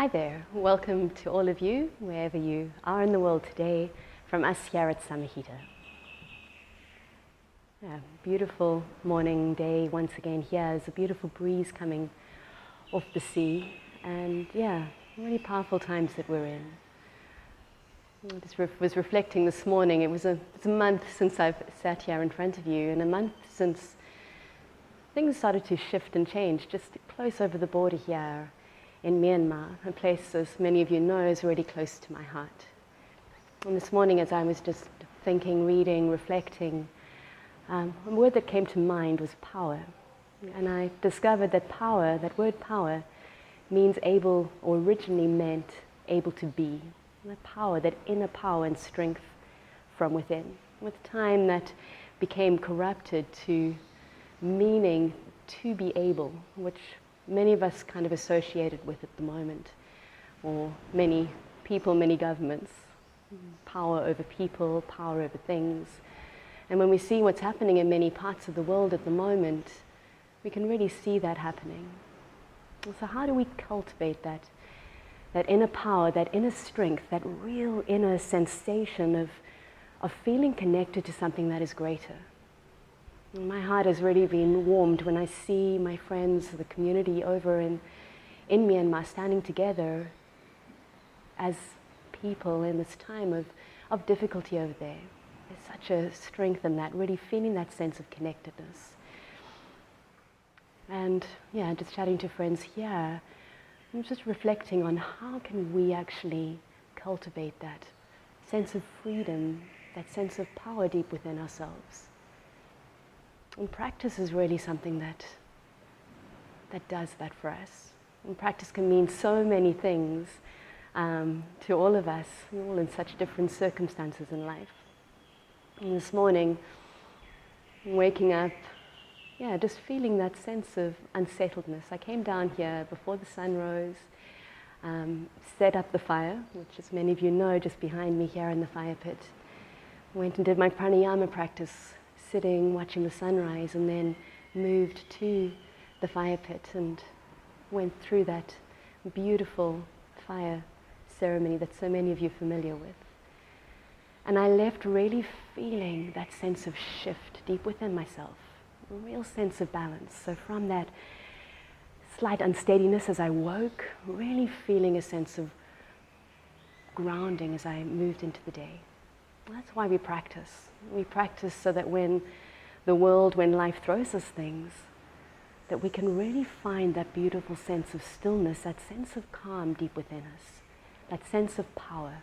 Hi there, welcome to all of you, wherever you are in the world today, from us here at Samahita. Yeah, beautiful morning day once again here. There's a beautiful breeze coming off the sea, and yeah, really powerful times that we're in. I just was reflecting this morning, it's a month since I've sat here in front of you, and a month since things started to shift and change, just close over the border here in Myanmar, a place, as many of you know, is really close to my heart. And this morning, as I was just thinking, reading, reflecting, a word that came to mind was power. And I discovered that power, that word power, means able, or originally meant able to be. The power, that inner power and strength from within. With time, that became corrupted to meaning to be able, which many of us kind of associated with at the moment, or many people, many governments, power over people, power over things. And when we see what's happening in many parts of the world at the moment, we can really see that happening. So how do we cultivate that inner power, that inner strength, that real inner sensation of feeling connected to something that is greater? My heart has really been warmed when I see my friends, the community over in Myanmar standing together as people in this time of difficulty over there. There's such a strength in that, really feeling that sense of connectedness. And yeah, just chatting to friends here, I'm just reflecting on how can we actually cultivate that sense of freedom, that sense of power deep within ourselves. And practice is really something that does that for us. And practice can mean so many things to all of us. We're all in such different circumstances in life. And this morning, waking up, yeah, just feeling that sense of unsettledness. I came down here before the sun rose, set up the fire, which as many of you know, just behind me here in the fire pit. Went and did my Pranayama practice, sitting, watching the sunrise, and then moved to the fire pit and went through that beautiful fire ceremony that so many of you are familiar with. And I left really feeling that sense of shift deep within myself, a real sense of balance. So from that slight unsteadiness as I woke, really feeling a sense of grounding as I moved into the day. That's why we practice. We practice so that when life throws us things, that we can really find that beautiful sense of stillness, that sense of calm deep within us, that sense of power,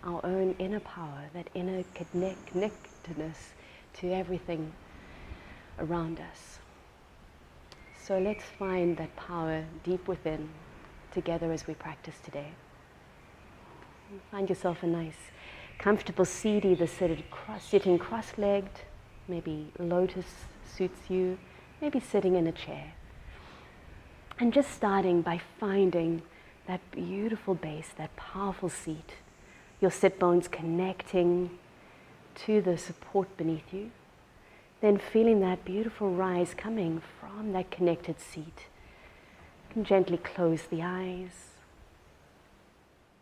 our own inner power, that inner connectedness to everything around us. So let's find that power deep within together as we practice today. Find yourself a nice comfortable seat, either sitting cross-legged, maybe lotus suits you, maybe sitting in a chair. And just starting by finding that beautiful base, that powerful seat, your sit bones connecting to the support beneath you, then feeling that beautiful rise coming from that connected seat. You can gently close the eyes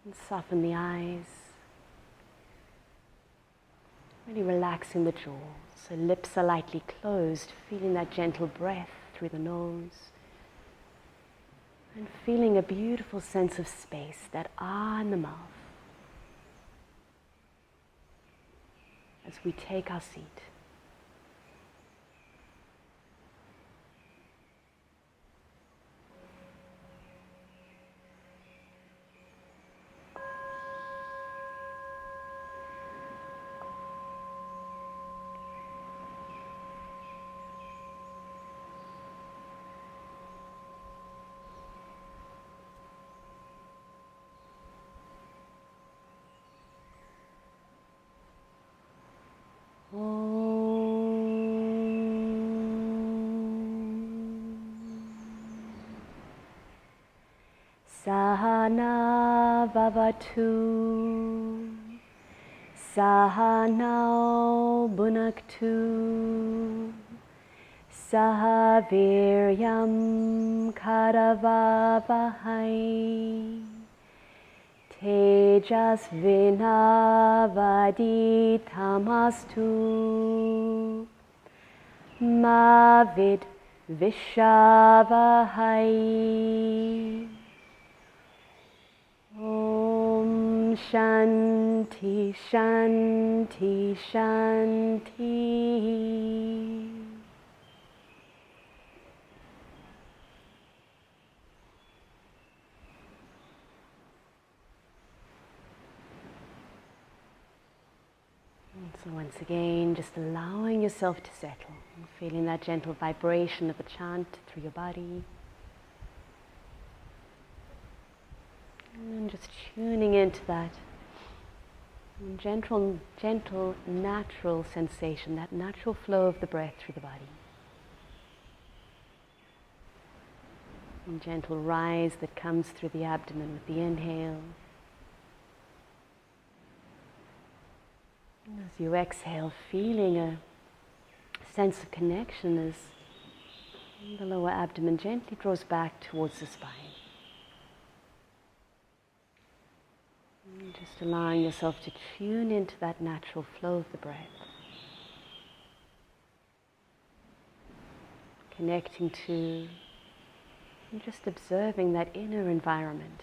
and soften the eyes. Really relaxing the jaw, so lips are lightly closed, feeling that gentle breath through the nose. And feeling a beautiful sense of space, that ah in the mouth, as we take our seat. Sahana Vavatu, Sahanao Bhunaktu, Saha viryam karavavahai tejas vinavaditamastu ma vid vishavahai. Om Shanti Shanti Shanti. So once again, just allowing yourself to settle, feeling that gentle vibration of the chant through your body. And just tuning into that gentle, natural sensation, that natural flow of the breath through the body. And gentle rise that comes through the abdomen with the inhale. As you exhale, feeling a sense of connection as the lower abdomen gently draws back towards the spine. And just allowing yourself to tune into that natural flow of the breath. Connecting to and just observing that inner environment.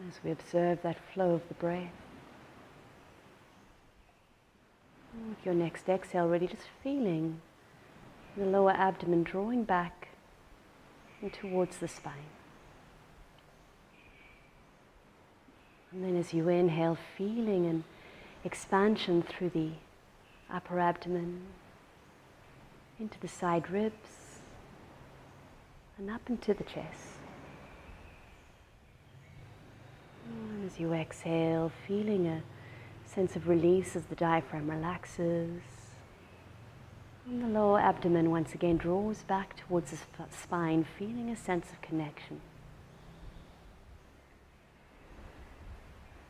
As we observe that flow of the breath, with your next exhale, really just feeling the lower abdomen drawing back and towards the spine. And then as you inhale, feeling an expansion through the upper abdomen, into the side ribs, and up into the chest. And as you exhale, feeling a sense of release as the diaphragm relaxes. And the lower abdomen once again draws back towards the spine, feeling a sense of connection.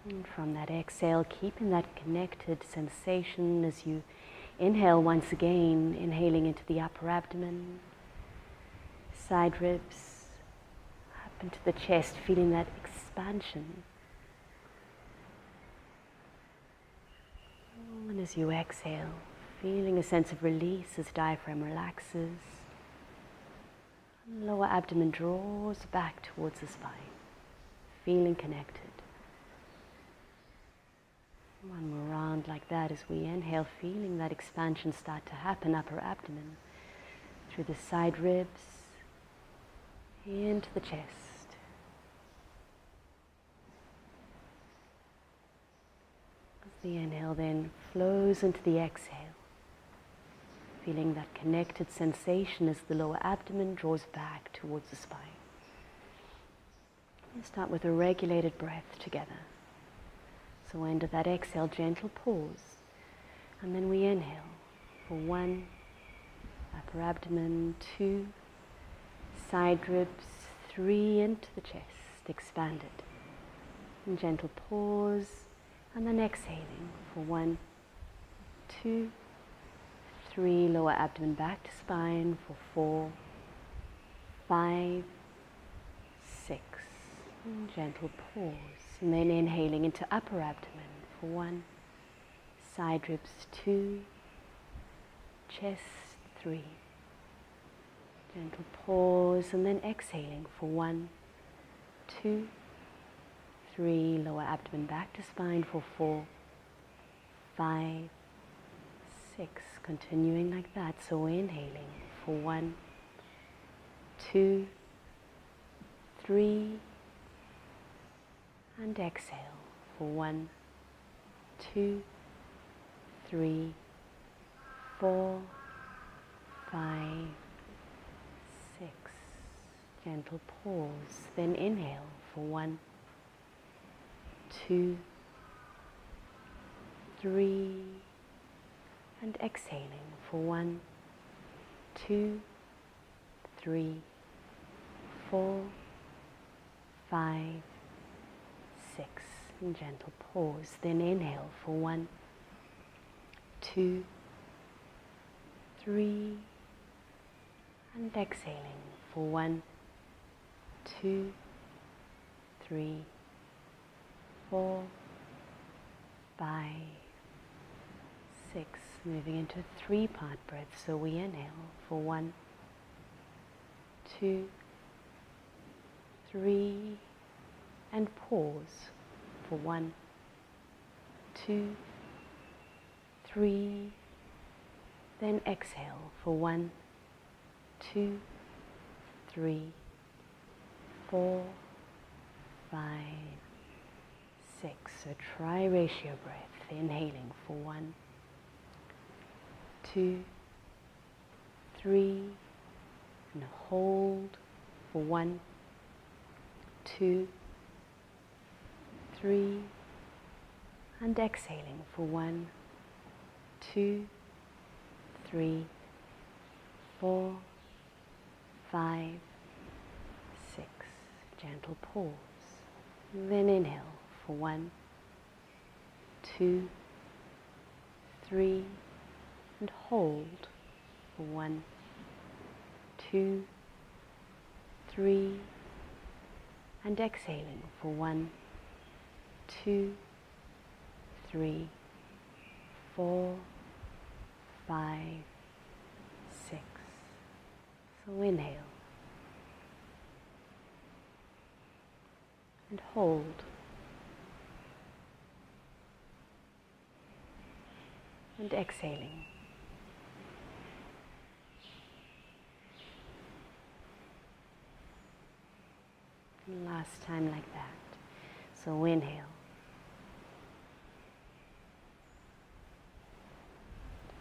And from that exhale, keeping that connected sensation as you inhale once again, inhaling into the upper abdomen, side ribs, up into the chest, feeling that expansion. And as you exhale, feeling a sense of release as diaphragm relaxes. And lower abdomen draws back towards the spine, feeling connected. One more round like that as we inhale, feeling that expansion start to happen, upper abdomen, through the side ribs, into the chest. The inhale then flows into the exhale, feeling that connected sensation as the lower abdomen draws back towards the spine. We'll start with a regulated breath together. So end of that exhale, gentle pause, and then we inhale for 1, upper abdomen, 2, side ribs, 3, into the chest, expanded. And gentle pause. And then exhaling for 1, 2, 3, lower abdomen back to spine for 4, 5, 6. And gentle pause. And then inhaling into upper abdomen for 1, side ribs 2, chest 3. Gentle pause and then exhaling for 1, 2, 3, lower abdomen back to spine for 4, 5, 6. Continuing like that. So inhaling for 1, 2, 3, and exhale for 1, 2, 3, 4, 5, 6. Gentle pause. Then inhale for 1, 2, 3, and exhaling for 1, 2, 3, 4, 5, 6. And gentle pause. Then inhale for 1, 2, 3, and exhaling for 1, 2, 3, 4, 5, 6. Moving into 3-part breath. So we inhale for 1, 2, 3, and pause for 1, 2, 3. Then exhale for 1, 2, 3, 4, 5, 6. So try ratio breath. Inhaling for 1, 2, 3, and hold for 1, 2, 3, and exhaling for 1, 2, 3, 4, 5, 6. Gentle pause. Then inhale for 1, 2, 3, and hold for 1, 2, 3, and exhaling for 1, 2, 3, 4, 5, 6. So inhale and hold. And exhaling. And last time like that. So inhale.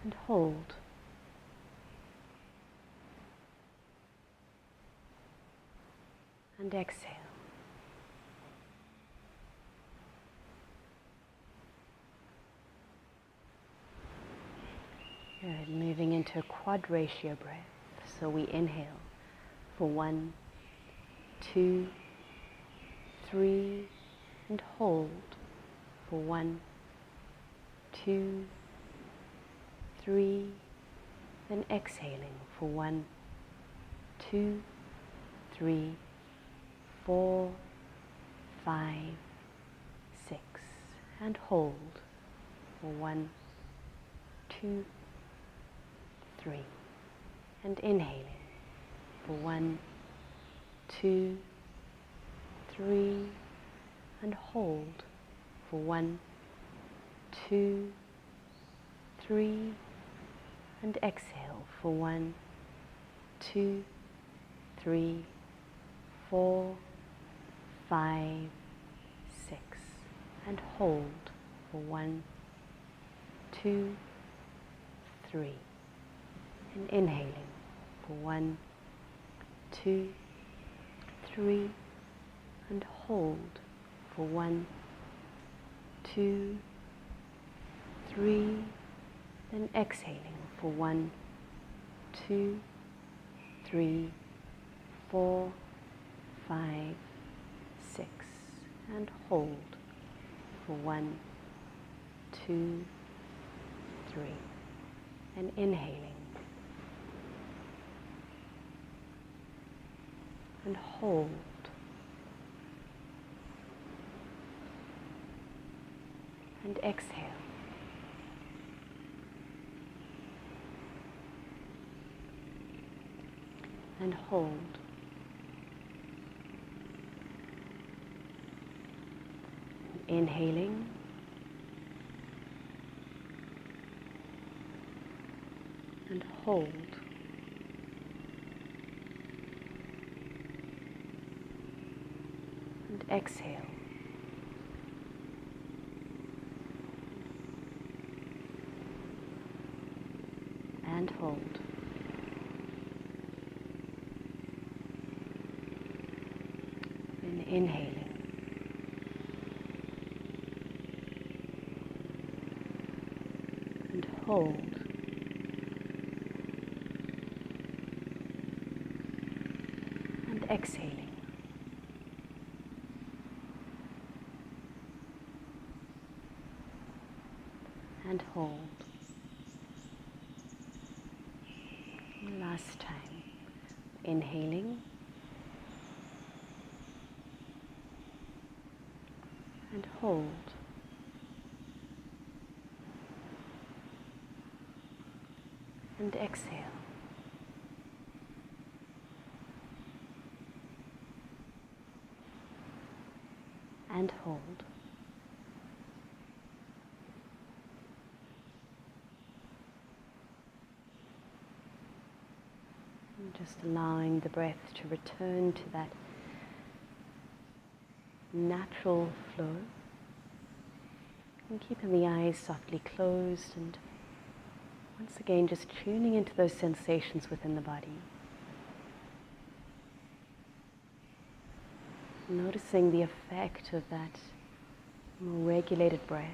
And hold. And exhale. Good. Moving into a quad ratio breath. So we inhale for 1, 2, 3, and hold for 1, 2, 3, then exhaling for 1, 2, 3, 4, 5, 6, and hold for 1, 2, 3, and inhaling for 1, 2, 3, and hold for 1, 2, 3, and exhale for 1, 2, 3, 4, 5, 6, and hold for 1, 2, 3, and inhaling for 1, 2, 3, and hold for 1, 2, 3, then exhaling for 1, 2, 3, 4, 5, 6, and hold for 1, 2, 3, and inhaling and hold and exhale. And hold. Inhaling. And hold. And exhale. And hold. And inhaling. And hold. exhaling. And hold. Last time. Inhaling. And hold. And exhale. And hold. And just allowing the breath to return to that natural flow. And keeping the eyes softly closed, and once again just tuning into those sensations within the body. Noticing the effect of that more regulated breath,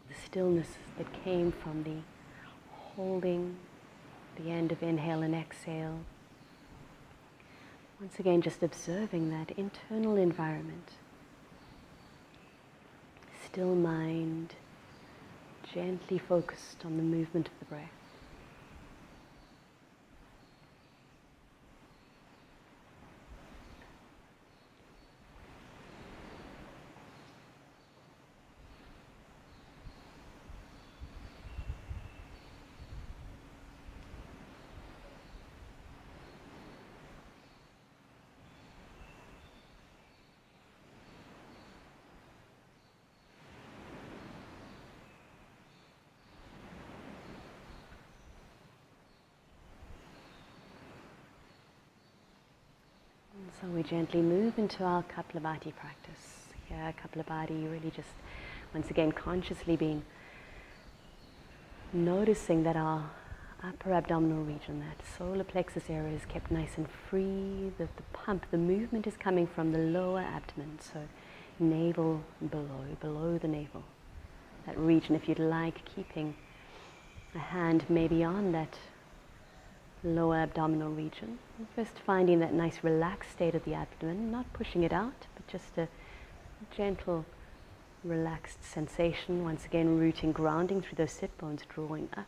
the stillness that came from the holding, the end of inhale and exhale. Once again, just observing that internal environment. Still mind, gently focused on the movement of the breath. So we gently move into our Kapalabhati practice. Here, Kapalabhati, really just, once again, consciously being noticing that our upper abdominal region, that solar plexus area, is kept nice and free. The pump, the movement is coming from the lower abdomen, so navel below the navel. That region, if you'd like, keeping a hand maybe on that lower abdominal region. And first finding that nice relaxed state of the abdomen, not pushing it out, but just a gentle relaxed sensation. Once again, rooting, grounding through those sit bones, drawing up.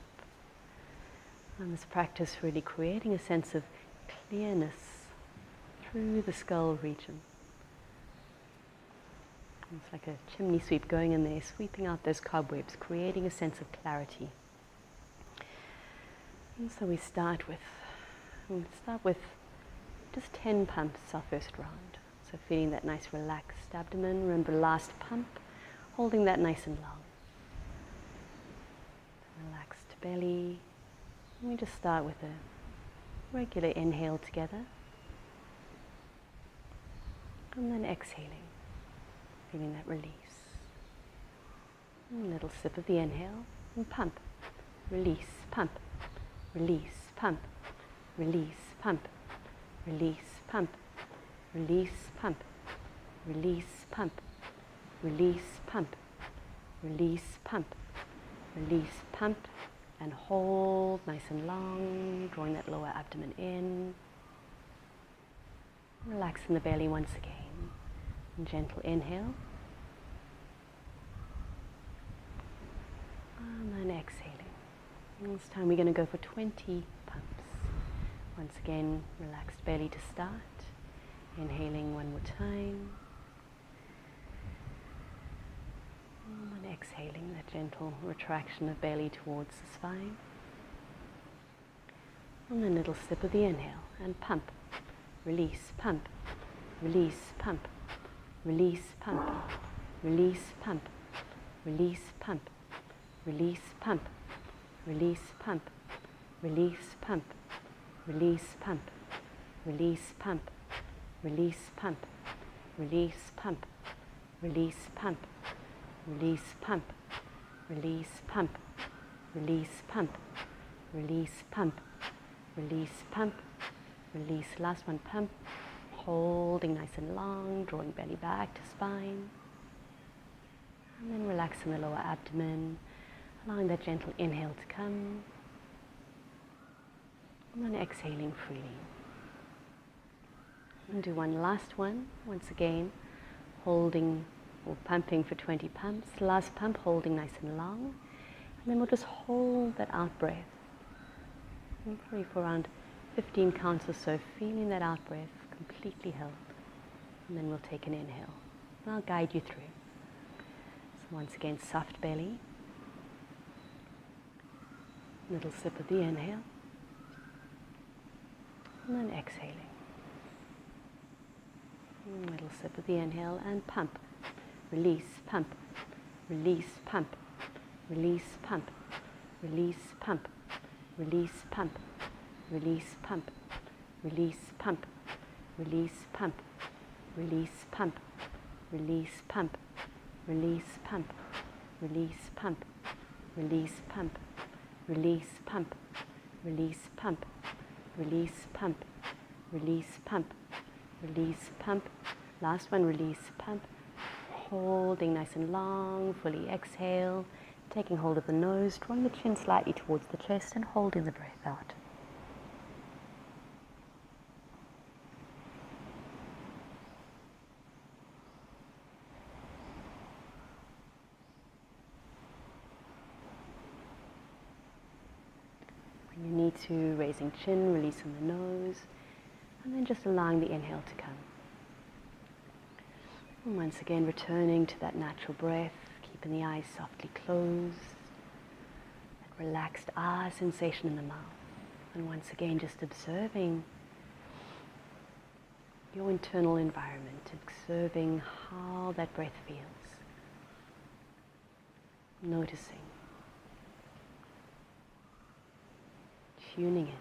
And this practice really creating a sense of clearness through the skull region. It's like a chimney sweep going in there, sweeping out those cobwebs, creating a sense of clarity. And so we'll start with just 10 pumps, our first round. So feeling that nice relaxed abdomen. Remember, last pump, holding that nice and long. Relaxed belly. And we just start with a regular inhale together. And then exhaling, feeling that release. And a little sip of the inhale, and pump, release, pump. Release, pump, release, pump, release, pump, release, pump, release, pump, release, pump, release, pump, release, pump, and hold nice and long, drawing that lower abdomen in. Relaxing the belly once again. And gentle inhale. And then exhaling. This time we're going to go for 20 pumps. Once again, relaxed belly to start. Inhaling one more time. And then exhaling, that gentle retraction of belly towards the spine. And then a little sip of the inhale. And pump. Release, pump. Release, pump. Release, pump. Release, pump. Release, pump. Release, pump. Release, pump, release, pump, release, pump, release, pump, release, pump, release, pump, release, pump, release, pump, release, pump, release, pump, release, pump, release, pump, release, last one, pump, holding nice and long, drawing belly back to spine, and then relaxing the lower abdomen. Allowing that gentle inhale to come, and then exhaling freely. And do one last one, once again, holding or pumping for 20 pumps. Last pump, holding nice and long. And then we'll just hold that out breath. And probably for around 15 counts or so, feeling that out breath completely held. And then we'll take an inhale. And I'll guide you through. So once again, soft belly. Little sip of the inhale. And then exhaling. Little sip of the inhale and pump. Release, pump. Release, pump. Release, pump. Release, pump. Release, pump. Release, pump. Release, pump. Release, pump. Release, pump. Release, pump. Release, pump. Release, pump. Release, pump. Release, pump. Release, pump. Release, pump. Release, pump. Release, pump. Last one, release, pump. Holding nice and long, fully exhale. Taking hold of the nose, drawing the chin slightly towards the chest and holding the breath out. When you need to, raising chin, releasing the nose, and then just allowing the inhale to come. And once again, returning to that natural breath, keeping the eyes softly closed, that relaxed sensation in the mouth. And once again, just observing your internal environment, observing how that breath feels, noticing, tuning in.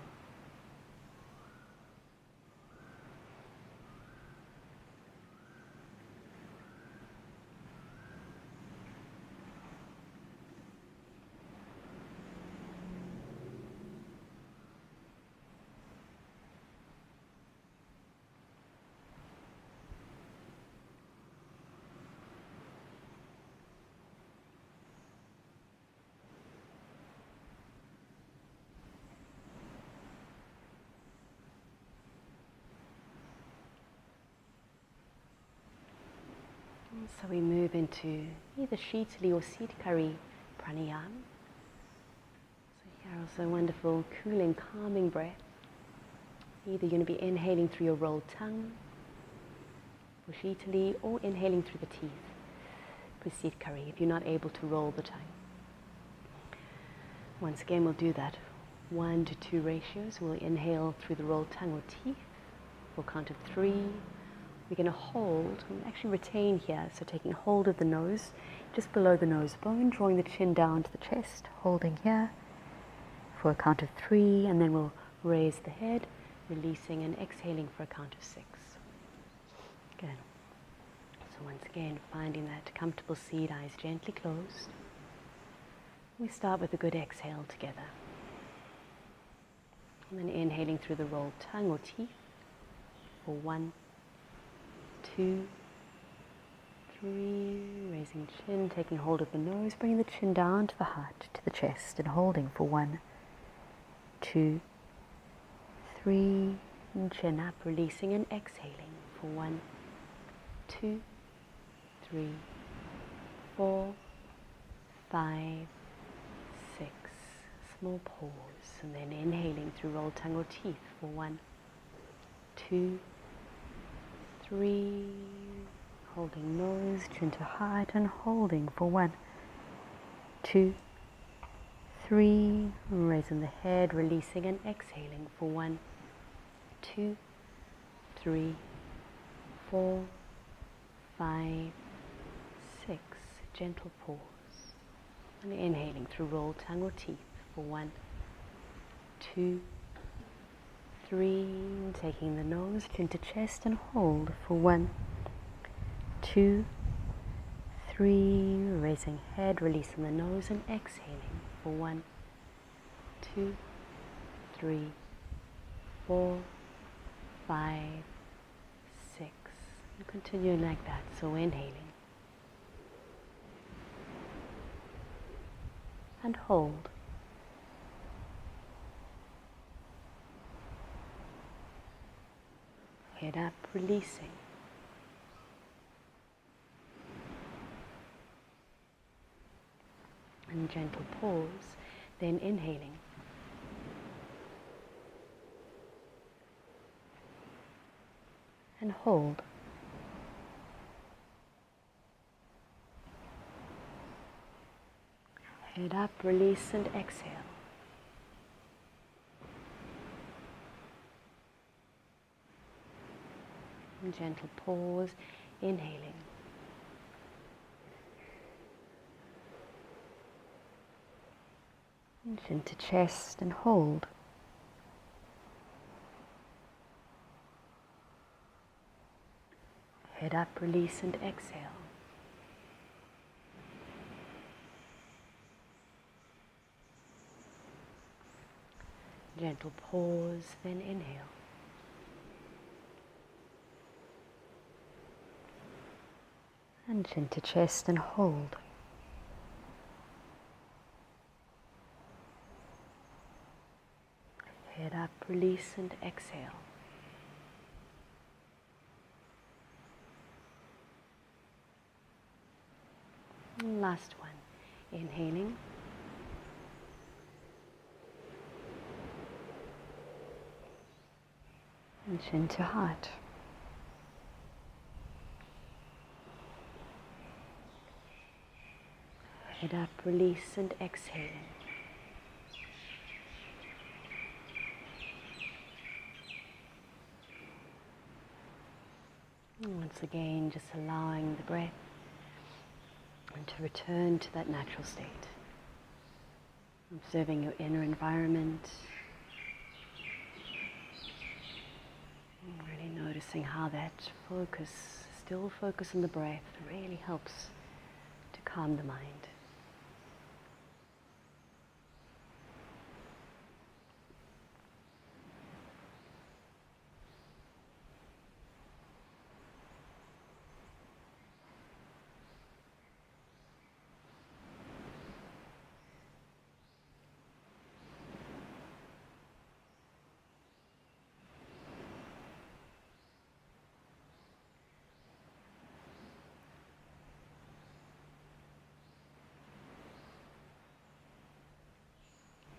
So we move into either Shitali or Siddhikari Pranayama. So here also a wonderful, cooling, calming breath. Either you're going to be inhaling through your rolled tongue for Shitali, or inhaling through the teeth for Siddhikari if you're not able to roll the tongue. Once again, we'll do that 1 to 2 ratio. So we'll inhale through the rolled tongue or teeth for a count of 3. We're going to hold, and actually retain here, so taking hold of the nose, just below the nose bone, drawing the chin down to the chest, holding here for a count of 3, and then we'll raise the head, releasing and exhaling for a count of 6. Good. So once again, finding that comfortable seat, eyes gently closed. We start with a good exhale together. And then inhaling through the rolled tongue or teeth for 1, 2, 3, raising chin, taking hold of the nose, bringing the chin down to the heart, to the chest, and holding for 1, 2, 3, and chin up, releasing and exhaling for 1, 2, 3, 4, 5, 6. Small pause, and then inhaling through rolled tongue or teeth for 1, 2, 3, holding nose, chin to heart, and holding for 1, 2, 3, raising the head, releasing and exhaling for 1, 2, 3, 4, 5, 6. Gentle pause. And inhaling through rolled tongue or teeth for 1, 2, 3, taking the nose, chin to chest, and hold for 1, 2, 3, raising head, releasing the nose, and exhaling for 1, 2, 3, 4, 5, 6. And continuing like that, so inhaling. And hold. Head up, releasing. And gentle pause, then inhaling. And hold. Head up, release and exhale. And gentle pause, inhaling. And chin to chest and hold. Head up, release and exhale. Gentle pause, then inhale. And chin to chest and hold. Head up, release and exhale. And last one, inhaling. And chin to heart. Head up, release and exhaling. And once again, just allowing the breath and to return to that natural state. Observing your inner environment. Really noticing how that still focus on the breath, really helps to calm the mind.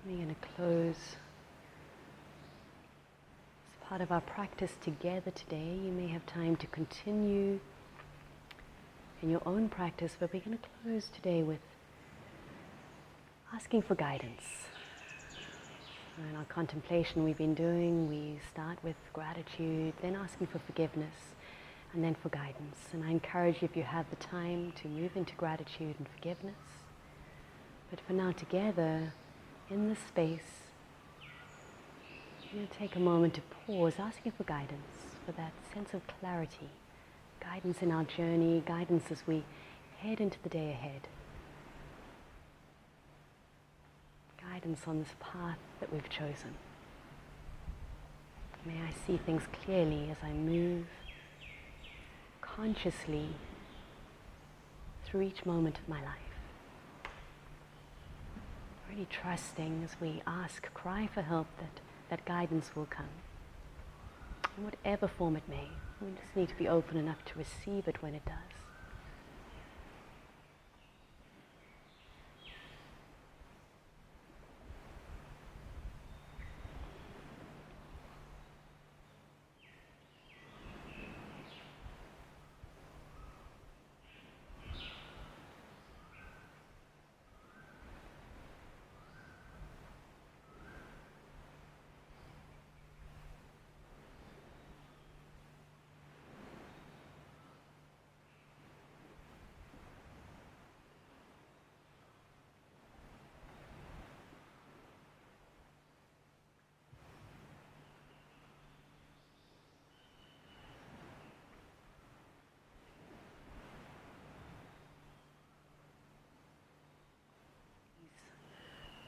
We're going to close as part of our practice together today. You may have time to continue in your own practice, but we're going to close today with asking for guidance. In our contemplation we've been doing, we start with gratitude, then asking for forgiveness, and then for guidance. And I encourage you, if you have the time, to move into gratitude and forgiveness. But for now, together, in this space, I'm going to take a moment to pause, asking for guidance, for that sense of clarity, guidance in our journey, guidance as we head into the day ahead, guidance on this path that we've chosen. May I see things clearly as I move consciously through each moment of my life. Really trusting as we ask, cry for help, that guidance will come. In whatever form it may. We just need to be open enough to receive it when it does.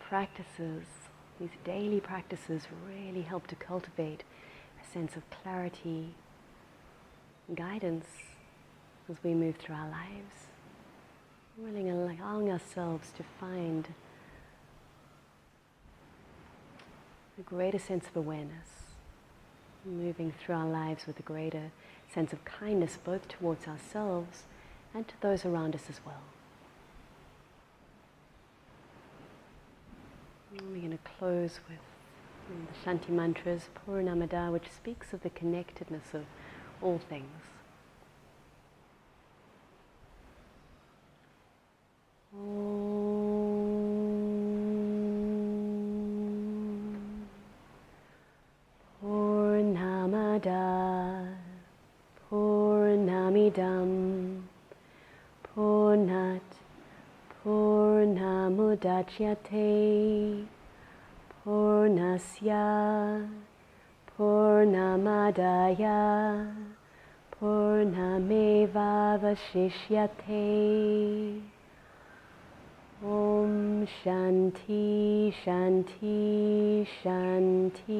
Practices, these daily practices really help to cultivate a sense of clarity and guidance as we move through our lives. Really allowing ourselves to find a greater sense of awareness, moving through our lives with a greater sense of kindness both towards ourselves and to those around us as well. And we're going to close with the Shanti mantras, Purnamada, which speaks of the connectedness of all things. Purnamada Purnamidam Purnat Purnamudachyate Purnasya Purnamadaya Purnamevavashishyate. Om Shanti Shanti Shanti.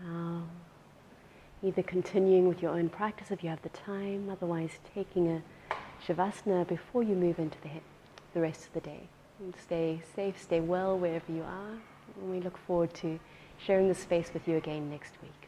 Now, either continuing with your own practice if you have the time, otherwise taking a Shavasana before you move into the rest of the day. And stay safe, stay well wherever you are, and we look forward to sharing the space with you again next week.